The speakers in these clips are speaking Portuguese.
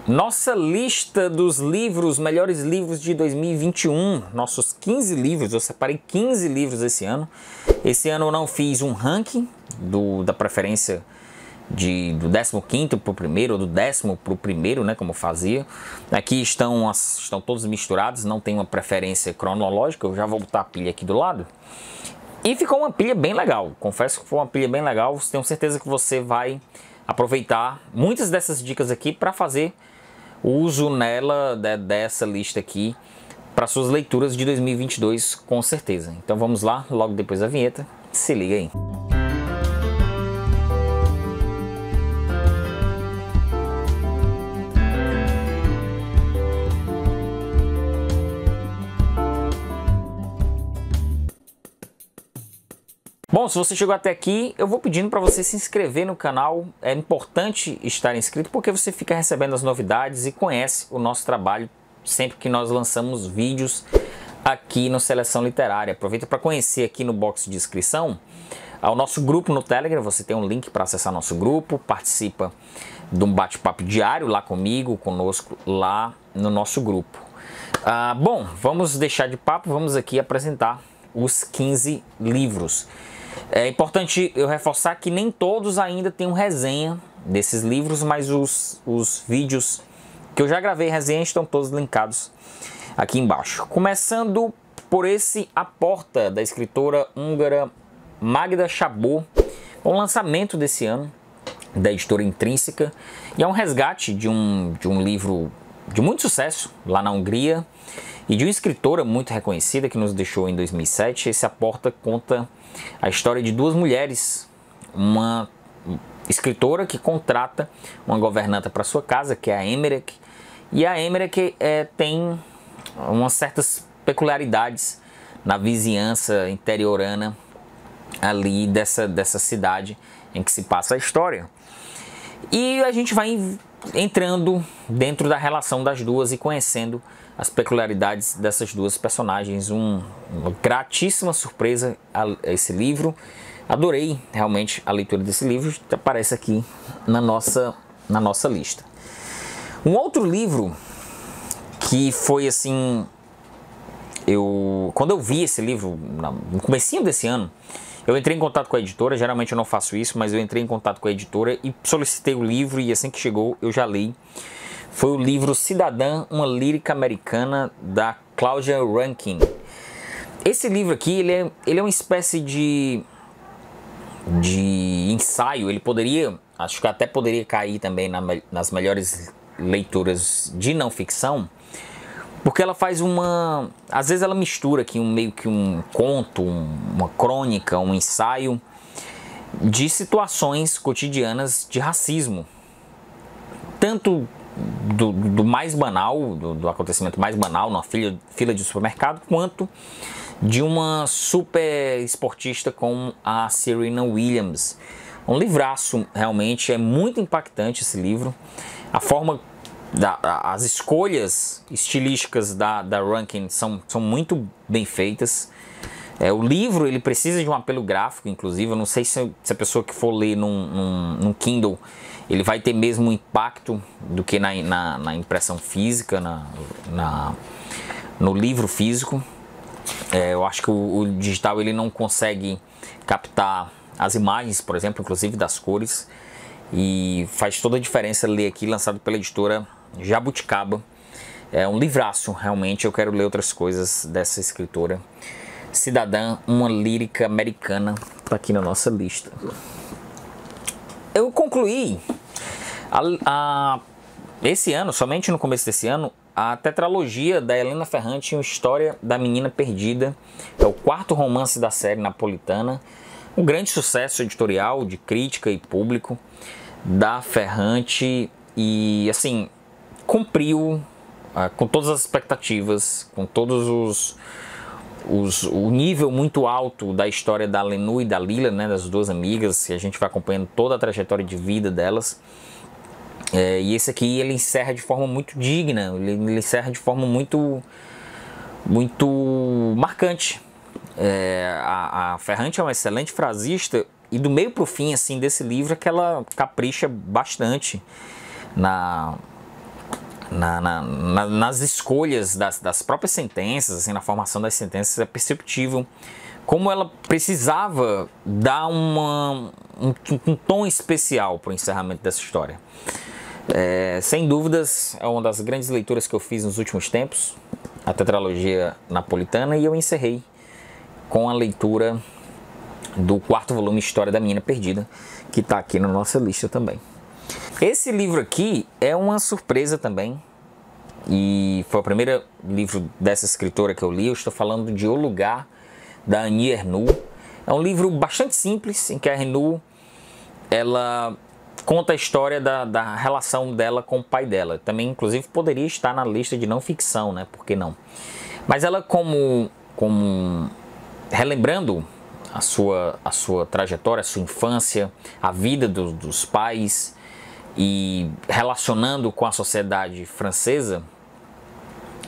Nossa lista dos livros, melhores livros de 2021, nossos 15 livros, eu separei 15 livros esse ano. Esse ano eu não fiz um ranking da preferência do 15º para o primeiro, ou do 10º para o primeiro, né, como eu fazia. Aqui estão todos misturados, não tem uma preferência cronológica, eu já vou botar a pilha aqui do lado. E ficou uma pilha bem legal, confesso que foi uma pilha bem legal, tenho certeza que você vai aproveitar muitas dessas dicas aqui para fazer uso nela, dessa lista aqui, para suas leituras de 2022, com certeza. Então vamos lá, logo depois da vinheta, se liga aí. Bom, se você chegou até aqui, eu vou pedindo para você se inscrever no canal. É importante estar inscrito porque você fica recebendo as novidades e conhece o nosso trabalho sempre que nós lançamos vídeos aqui no Seleção Literária. Aproveita para conhecer aqui no box de inscrição o nosso grupo no Telegram. Você tem um link para acessar nosso grupo, participa de um bate-papo diário lá comigo, conosco, lá no nosso grupo. Bom, vamos deixar de papo, vamos aqui apresentar os 15 livros. É importante eu reforçar que nem todos ainda têm resenha desses livros, mas os vídeos que eu já gravei resenha estão todos linkados aqui embaixo. Começando por esse A Porta, da escritora húngara Magda Szabó, um lançamento desse ano da editora Intrínseca, e é um resgate de um livro de muito sucesso lá na Hungria e de uma escritora muito reconhecida que nos deixou em 2007. Esse A Porta conta a história de duas mulheres, uma escritora que contrata uma governanta para sua casa, que é a Emmerich, e a Emmerich tem umas certas peculiaridades na vizinhança interiorana ali dessa cidade em que se passa a história. E a gente vai entrando dentro da relação das duas e conhecendo as peculiaridades dessas duas personagens. Uma gratíssima surpresa a esse livro. Adorei realmente a leitura desse livro, aparece aqui na nossa lista. Um outro livro que foi assim, quando eu vi esse livro no comecinho desse ano, eu entrei em contato com a editora. Geralmente eu não faço isso, mas eu entrei em contato com a editora e solicitei o livro, e assim que chegou eu já li. Foi o livro Cidadã, uma lírica americana, da Claudia Rankine. Esse livro aqui, ele é uma espécie de ensaio. Ele poderia, acho que até poderia cair também nas melhores leituras de não ficção, porque ela faz às vezes ela mistura aqui meio que um conto, uma crônica, um ensaio de situações cotidianas de racismo, tanto do mais banal, do acontecimento mais banal numa fila de supermercado, quanto de uma super esportista como a Serena Williams. Um livraço, realmente é muito impactante esse livro. A forma, as escolhas estilísticas da Rankine são muito bem feitas. O livro ele precisa de um apelo gráfico, inclusive. Eu não sei se a pessoa que for ler num Kindle, ele vai ter mesmo impacto do que na impressão física, no livro físico. Eu acho que o digital ele não consegue captar as imagens, por exemplo, inclusive das cores, e faz toda a diferença ler aqui, lançado pela editora Jabuticaba. É um livraço, realmente. Eu quero ler outras coisas dessa escritora. Cidadã, uma lírica americana, está aqui na nossa lista. Eu concluí esse ano, somente no começo desse ano, a tetralogia da Helena Ferrante, Uma História da Menina Perdida. É o quarto romance da série napolitana. Um grande sucesso editorial, de crítica e público da Ferrante. E assim, cumpriu com todas as expectativas, com todos o nível muito alto da história da Lenu e da Lila, né, das duas amigas, que a gente vai acompanhando toda a trajetória de vida delas. E esse aqui ele encerra de forma muito digna, ele encerra de forma muito marcante. A Ferrante é uma excelente frasista, e do meio para o fim assim, desse livro é que ela capricha bastante nas escolhas das próprias sentenças, assim, na formação das sentenças, é perceptível como ela precisava dar um tom especial para o encerramento dessa história. Sem dúvidas, é uma das grandes leituras que eu fiz nos últimos tempos, a tetralogia napolitana, e eu encerrei com a leitura do 4º volume, História da Menina Perdida, que está aqui na nossa lista também. Esse livro aqui é uma surpresa também, e foi o primeiro livro dessa escritora que eu li. Eu estou falando de O Lugar, da Annie Ernaux. É um livro bastante simples, em que a Ernaux, ela conta a história da relação dela com o pai dela. Também, inclusive, poderia estar na lista de não ficção, né? Por que não? Mas ela, como relembrando a sua trajetória, a sua infância, a vida dos pais, e relacionando com a sociedade francesa,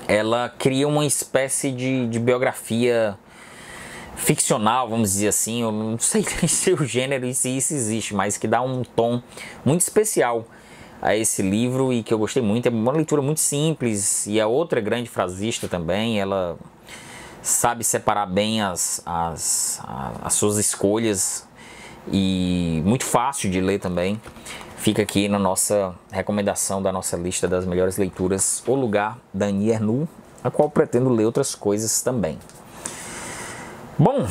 ela cria uma espécie de biografia ficcional, vamos dizer assim. Eu não sei se o gênero e se isso existe, mas que dá um tom muito especial a esse livro e que eu gostei muito. É uma leitura muito simples, e é outra grande frasista também. Ela sabe separar bem as suas escolhas, e muito fácil de ler também. Fica aqui na nossa recomendação da nossa lista das melhores leituras, O Lugar, da Annie Ernaux, a qual pretendo ler outras coisas também. Bom,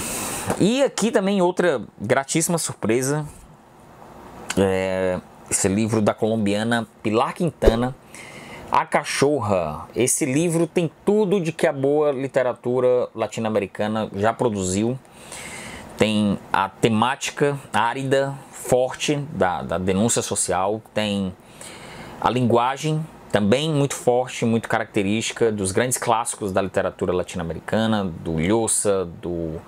e aqui também outra gratíssima surpresa, esse livro da colombiana Pilar Quintana, A Cachorra. Esse livro tem tudo de que a boa literatura latino-americana já produziu. Tem a temática árida, forte da denúncia social, tem a linguagem também muito forte, muito característica dos grandes clássicos da literatura latino-americana, do Lhosa, do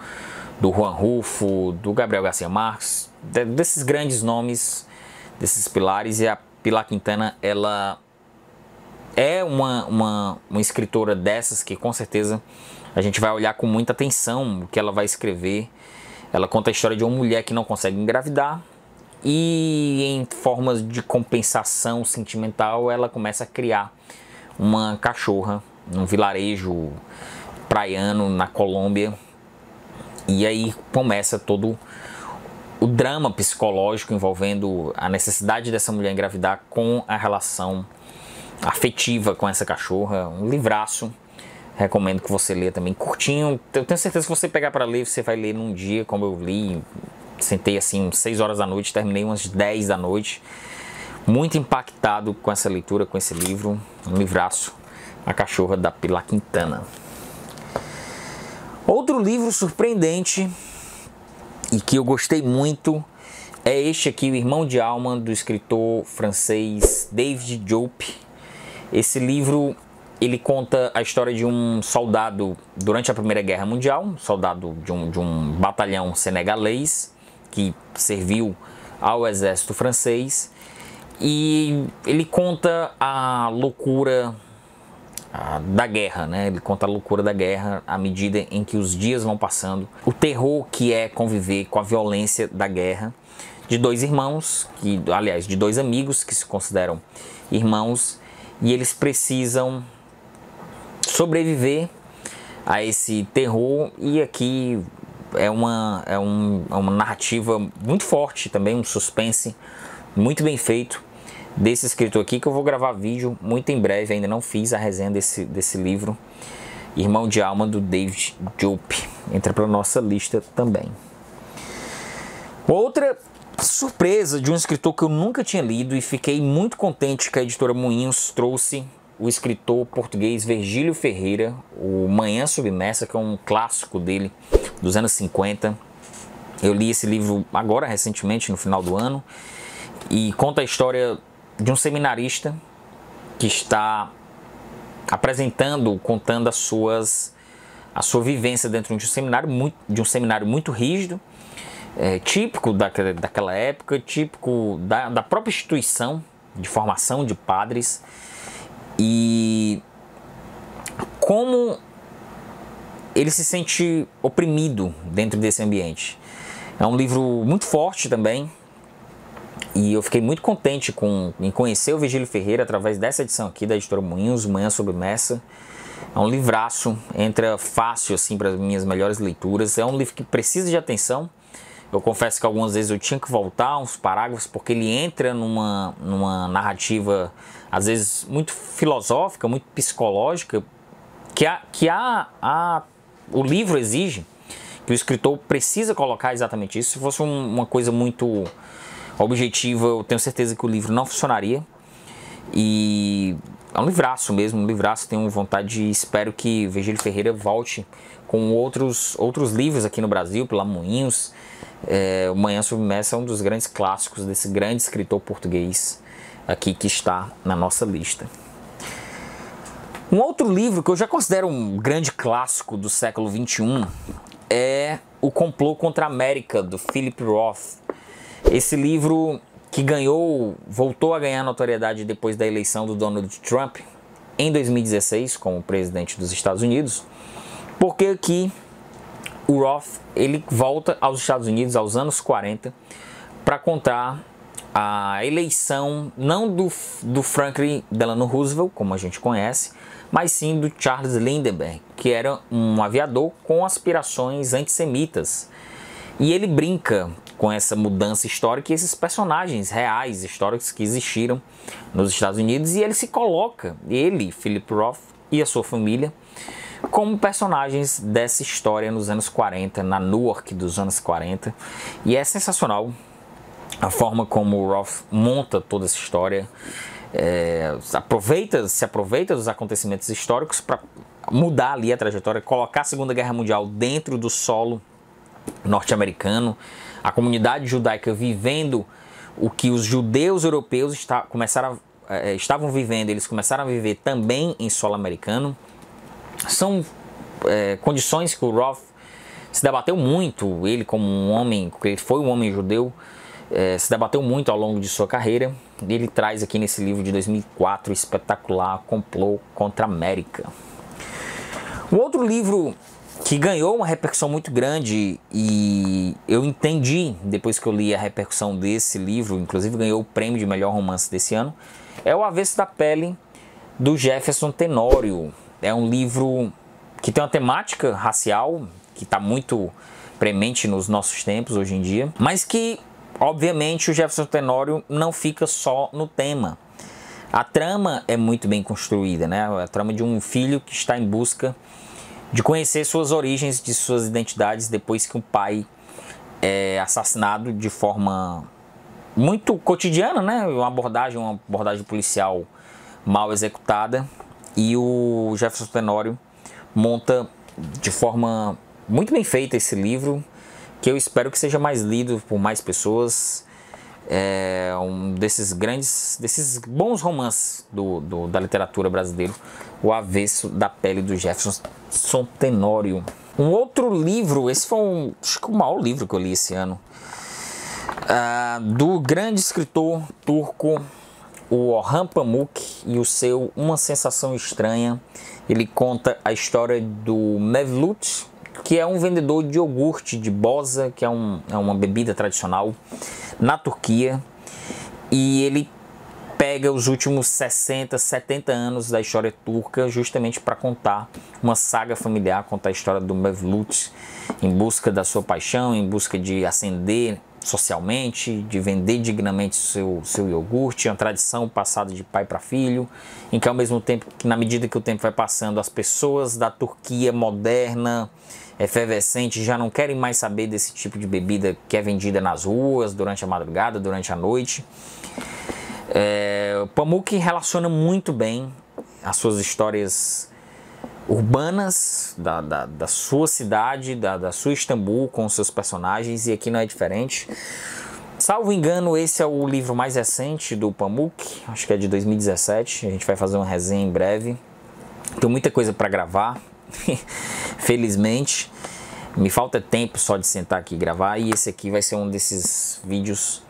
Juan Rulfo, do Gabriel Garcia Marques, desses grandes nomes, desses pilares. E a Pilar Quintana, ela é uma escritora dessas que com certeza a gente vai olhar com muita atenção o que ela vai escrever. Ela conta a história de uma mulher que não consegue engravidar, e em formas de compensação sentimental ela começa a criar uma cachorra num vilarejo praiano na Colômbia. E aí começa todo o drama psicológico envolvendo a necessidade dessa mulher engravidar com a relação afetiva com essa cachorra. Um livraço, recomendo que você leia também, curtinho. Eu tenho certeza que se você pegar para ler, você vai ler num dia, como eu li. Sentei assim 6 horas da noite, terminei umas 10 da noite. Muito impactado com essa leitura, com esse livro. Um livraço, A Cachorra, da Pilar Quintana. Outro livro surpreendente e que eu gostei muito é este aqui, O Irmão de Alma, do escritor francês David Diop. Esse livro, ele conta a história de um soldado durante a Primeira Guerra Mundial, um soldado de um batalhão senegalês que serviu ao exército francês, e ele conta a loucura da guerra, né? Ele conta a loucura da guerra à medida em que os dias vão passando, o terror que é conviver com a violência da guerra, de dois irmãos, de dois amigos que se consideram irmãos, e eles precisam sobreviver a esse terror. E aqui é uma narrativa muito forte também, um suspense muito bem feito desse escritor aqui, que eu vou gravar vídeo muito em breve. Ainda não fiz a resenha desse livro, Irmão de Alma, do David Diop. Entra para nossa lista também. Outra surpresa de um escritor que eu nunca tinha lido, e fiquei muito contente que a editora Moinhos trouxe o escritor português Virgílio Ferreira, o Manhã Submersa, que é um clássico dele dos anos 50. Eu li esse livro agora recentemente, no final do ano, e conta a história de um seminarista que está contando a sua vivência dentro de um seminário muito rígido, típico daquela época, típico da própria instituição de formação de padres, e como ele se sente oprimido dentro desse ambiente. É um livro muito forte também, E eu fiquei muito contente em conhecer o Virgílio Ferreira através dessa edição aqui da editora Moinhos, Manhã Submersa. É um livraço, entra fácil assim para as minhas melhores leituras. É um livro que precisa de atenção. Eu confesso que algumas vezes eu tinha que voltar uns parágrafos porque ele entra numa narrativa às vezes muito filosófica, muito psicológica, o livro exige, que o escritor precisa colocar exatamente isso. Se fosse uma coisa muito objetiva, eu tenho certeza que o livro não funcionaria. E é um livraço mesmo, um livraço. Tenho vontade e espero que Virgílio Ferreira volte com outros livros aqui no Brasil, pela Moinhos. O Manhã Submersa é um dos grandes clássicos desse grande escritor português aqui que está na nossa lista. Um outro livro que eu já considero um grande clássico do século XXI é O Complô contra a América, do Philip Roth. Esse livro que voltou a ganhar notoriedade depois da eleição do Donald Trump em 2016 como presidente dos Estados Unidos, porque aqui o Roth ele volta aos Estados Unidos aos anos 40 para contar a eleição não do Franklin Delano Roosevelt, como a gente conhece, mas sim do Charles Lindbergh, que era um aviador com aspirações antissemitas. E ele brinca com essa mudança histórica e esses personagens reais, históricos que existiram nos Estados Unidos, e ele se coloca, Philip Roth e a sua família, como personagens dessa história nos anos 40, na Newark dos anos 40. E é sensacional a forma como o Roth monta toda essa história. Se aproveita dos acontecimentos históricos para mudar ali a trajetória, colocar a Segunda Guerra Mundial dentro do solo norte-americano, a comunidade judaica vivendo o que os judeus europeus estavam vivendo, eles começaram a viver também em solo americano. São condições que o Roth se debateu muito, ele como um homem, ele foi um homem judeu, se debateu muito ao longo de sua carreira. Ele traz aqui nesse livro de 2004, espetacular, Complô contra a América. Um outro livro que ganhou uma repercussão muito grande, e eu entendi depois que eu li a repercussão desse livro, inclusive ganhou o prêmio de melhor romance desse ano, é O Avesso da Pele, do Jefferson Tenório. É um livro que tem uma temática racial que está muito premente nos nossos tempos hoje em dia, mas que obviamente o Jefferson Tenório não fica só no tema. A trama é muito bem construída, né? A trama de um filho que está em busca de conhecer suas origens, de suas identidades, depois que o pai é assassinado de forma muito cotidiana, né? Uma abordagem policial mal executada. E o Jefferson Tenório monta de forma muito bem feita esse livro, que eu espero que seja mais lido por mais pessoas. É um desses bons romances da literatura brasileira, O Avesso da Pele, do Jefferson Tenório. Um outro livro, esse foi acho que o maior livro que eu li esse ano, do grande escritor turco, o Orhan Pamuk, e o seu Uma Sensação Estranha. Ele conta a história do Mevlut, que é um vendedor de iogurte de boza, que é uma bebida tradicional na Turquia, e ele pega os últimos 60, 70 anos da história turca justamente para contar uma saga familiar, contar a história do Mevlut em busca da sua paixão, em busca de ascender socialmente, de vender dignamente seu iogurte, uma tradição passada de pai para filho, em que ao mesmo tempo, que na medida que o tempo vai passando, as pessoas da Turquia moderna, efervescente, já não querem mais saber desse tipo de bebida que é vendida nas ruas, durante a madrugada, durante a noite. O Pamuk relaciona muito bem as suas histórias urbanas da sua cidade, da sua Istambul, com os seus personagens, e aqui não é diferente. Salvo engano, esse é o livro mais recente do Pamuk, acho que é de 2017, a gente vai fazer uma resenha em breve. Tem muita coisa para gravar, felizmente, me falta tempo só de sentar aqui e gravar, e esse aqui vai ser um desses vídeos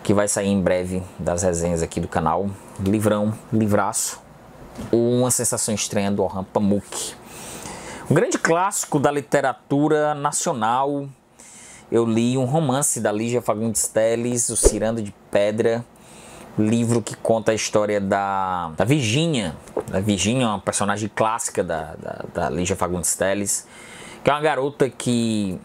que vai sair em breve das resenhas aqui do canal. Livrão, livraço, Uma Sensação Estranha, do Orhan Pamuk. Um grande clássico da literatura nacional eu li um romance da Lígia Fagundes Telles, O Ciranda de Pedra, livro que conta a história da Virgínia. A Virgínia é uma personagem clássica da Lígia Fagundes Telles, que é uma garota que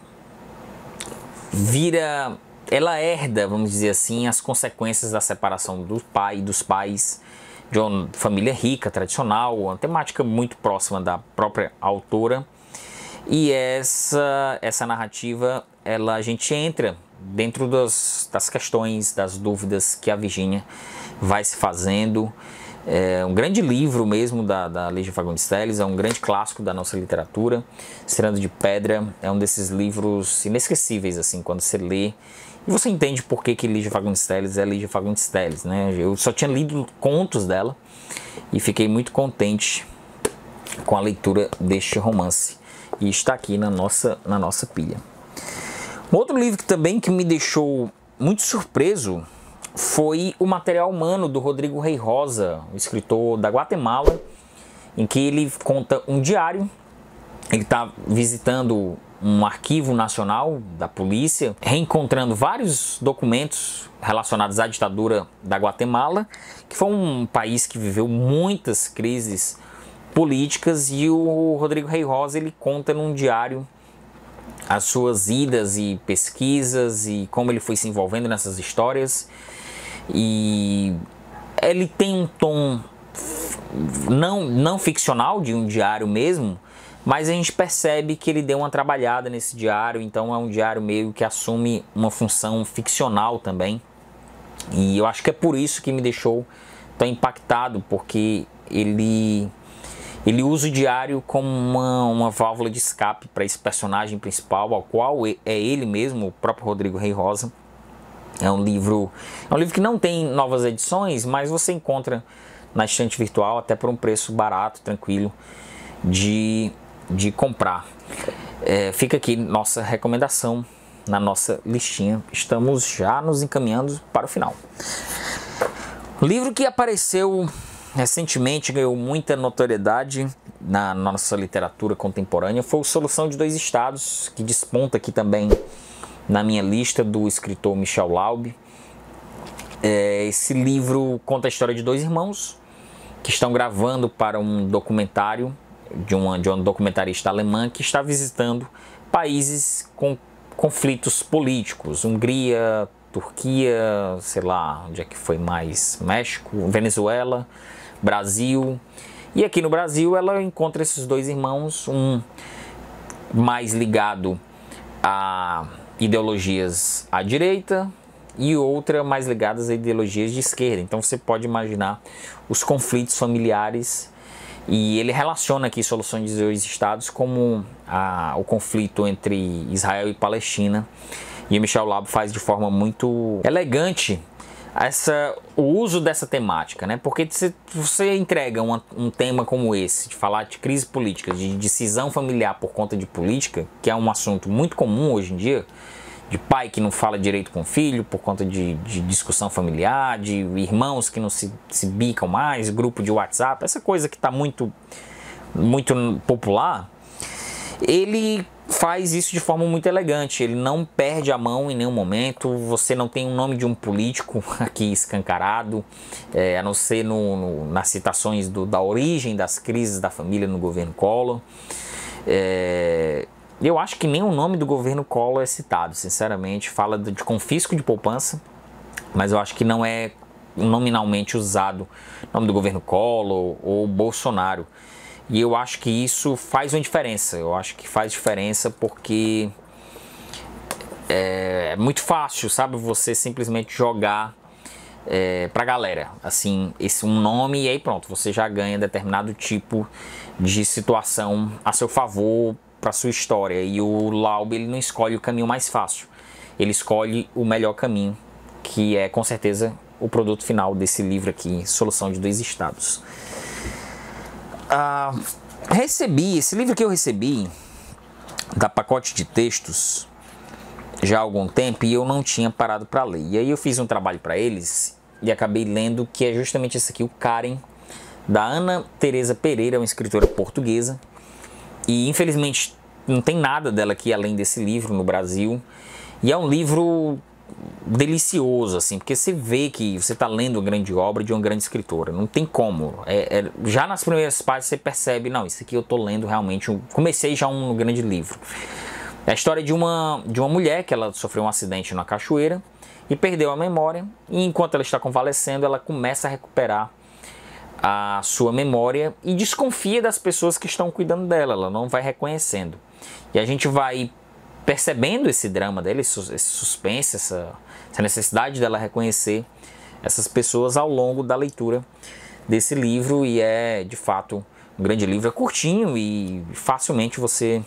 ela herda, vamos dizer assim, as consequências da separação do pai e dos pais, de uma família rica, tradicional, uma temática muito próxima da própria autora. E essa narrativa, a gente entra dentro das questões, das dúvidas que a Virgínia vai se fazendo. É um grande livro mesmo da Lígia Fagundes Telles, é um grande clássico da nossa literatura. Ciranda de Pedra é um desses livros inesquecíveis, assim, quando você lê. E você entende por que Lígia Fagundes Telles é Lígia Fagundes Telles, né? Eu só tinha lido contos dela e fiquei muito contente com a leitura deste romance. E está aqui na nossa pilha. Um outro livro que me deixou muito surpreso foi O Material Humano, do Rodrigo Rey Rosa, um escritor da Guatemala, em que ele conta um diário. Ele está visitando um arquivo nacional da polícia, reencontrando vários documentos relacionados à ditadura da Guatemala, que foi um país que viveu muitas crises políticas, e o Rodrigo Rey Rosa ele conta num diário as suas idas e pesquisas e como ele foi se envolvendo nessas histórias. E ele tem um tom não ficcional, de um diário mesmo, mas a gente percebe que ele deu uma trabalhada nesse diário, então é um diário meio que assume uma função ficcional também. E eu acho que é por isso que me deixou tão impactado, porque ele usa o diário como uma válvula de escape para esse personagem principal, ao qual é ele mesmo, o próprio Rodrigo Rey Rosa. É um livro que não tem novas edições, mas você encontra na estante virtual até por um preço barato, tranquilo de comprar. Fica aqui nossa recomendação na nossa listinha. Estamos já nos encaminhando para o final. O livro que apareceu recentemente, ganhou muita notoriedade na nossa literatura contemporânea, foi o Solução de Dois Estados, que desponta aqui também na minha lista, do escritor Michel Laub. Esse livro conta a história de dois irmãos que estão gravando para um documentário de uma documentarista alemã que está visitando países com conflitos políticos, Hungria, Turquia, sei lá, onde é que foi mais, México, Venezuela, Brasil. E aqui no Brasil ela encontra esses dois irmãos, um mais ligado a ideologias à direita e outra mais ligadas a ideologias de esquerda. Então você pode imaginar os conflitos familiares, e ele relaciona aqui Solução de Dois Estados como o conflito entre Israel e Palestina, e o Michel Laub faz de forma muito elegante o uso dessa temática, né? Porque você entrega um tema como esse, de falar de crise política, de decisão familiar por conta de política, que é um assunto muito comum hoje em dia, de pai que não fala direito com o filho por conta de discussão familiar, de irmãos que não se bicam mais, grupo de WhatsApp, essa coisa que está muito popular. Ele faz isso de forma muito elegante, ele não perde a mão em nenhum momento. Você não tem o nome de um político aqui escancarado, a não ser nas citações da origem das crises da família no governo Collor. Eu acho que nem o nome do governo Collor é citado, sinceramente. Fala de confisco de poupança, mas eu acho que não é nominalmente usado o nome do governo Collor ou Bolsonaro. E eu acho que isso faz uma diferença. Eu acho que faz diferença porque é muito fácil, sabe, você simplesmente jogar pra galera, assim, um nome, e aí pronto, você já ganha determinado tipo de situação a seu favor para sua história. E o Laub, ele não escolhe o caminho mais fácil, ele escolhe o melhor caminho, que é com certeza o produto final desse livro aqui, Solução de Dois Estados. Esse livro que eu recebi da Pacote de Textos já há algum tempo, e eu não tinha parado para ler. E aí eu fiz um trabalho para eles e acabei lendo, que é justamente esse aqui, o Karen, da Ana Teresa Pereira, uma escritora portuguesa. E infelizmente não tem nada dela aqui além desse livro no Brasil. E é um livro delicioso, assim, porque você vê que você está lendo uma grande obra de uma grande escritora, não tem como. Já nas primeiras páginas você percebe, não, isso aqui eu estou lendo realmente, comecei já um grande livro. É a história de uma mulher que ela sofreu um acidente na cachoeira e perdeu a memória, e enquanto ela está convalescendo, ela começa a recuperar a sua memória e desconfia das pessoas que estão cuidando dela, ela não vai reconhecendo. E a gente vai percebendo esse drama dela, esse suspense, essa necessidade dela reconhecer essas pessoas ao longo da leitura desse livro, e é de fato um grande livro, é curtinho e facilmente você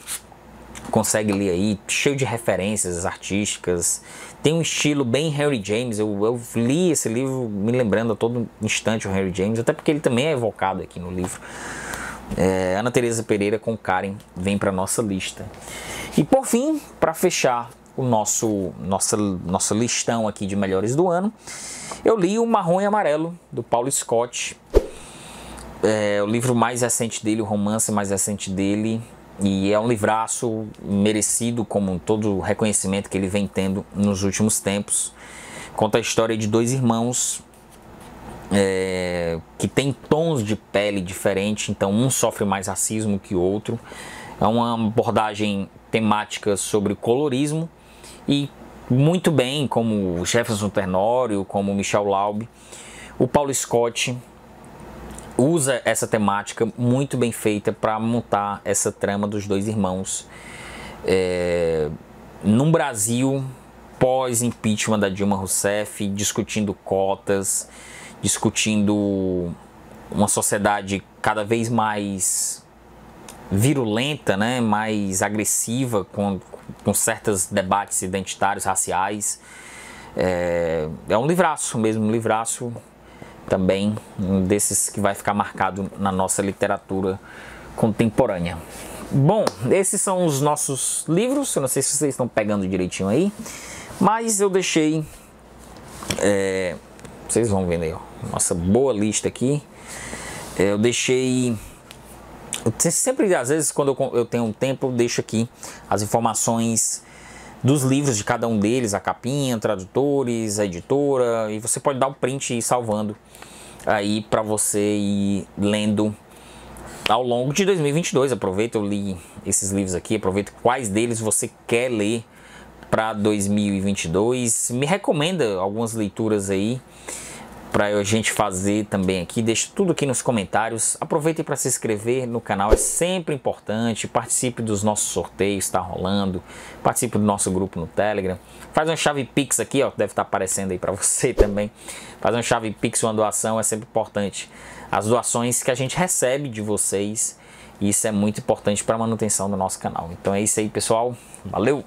consegue ler aí, cheio de referências artísticas, tem um estilo bem Henry James. Eu li esse livro me lembrando a todo instante o Henry James, até porque ele também é evocado aqui no livro. Ana Teresa Pereira com Karen vem para nossa lista. E por fim, para fechar o nosso listão aqui de melhores do ano, eu li o Marrom e Amarelo, do Paulo Scott. O livro mais recente dele, o romance mais recente dele, e é um livraço merecido, como todo o reconhecimento que ele vem tendo nos últimos tempos. Conta a história de dois irmãos que tem tons de pele diferentes, então um sofre mais racismo que o outro. É uma abordagem temática sobre colorismo, e muito bem, como Jefferson Tenório, como Michel Laub, o Paulo Scott usa essa temática muito bem feita para montar essa trama dos dois irmãos num Brasil pós-impeachment da Dilma Rousseff, discutindo cotas, discutindo uma sociedade cada vez mais virulenta, né, mais agressiva, com certos debates identitários, raciais. É um livraço mesmo, um livraço também, um desses que vai ficar marcado na nossa literatura contemporânea. Bom, esses são os nossos livros, eu não sei se vocês estão pegando direitinho aí, mas eu deixei, vocês vão ver aí, ó, nossa boa lista aqui. Eu deixei, sempre às vezes quando eu tenho um tempo, eu deixo aqui as informações dos livros de cada um deles, a capinha, tradutores, a editora, e você pode dar o print e ir salvando aí para você ir lendo ao longo de 2022. Aproveita, eu li esses livros aqui, aproveita quais deles você quer ler para 2022. Me recomenda algumas leituras aí para a gente fazer também aqui, deixa tudo aqui nos comentários. Aproveitem para se inscrever no canal, é sempre importante. Participe dos nossos sorteios, está rolando. Participe do nosso grupo no Telegram. Faz uma chave Pix aqui, ó, deve estar aparecendo aí para você também. Faz uma chave Pix, uma doação, é sempre importante. As doações que a gente recebe de vocês, isso é muito importante para a manutenção do nosso canal. Então é isso aí, pessoal. Valeu!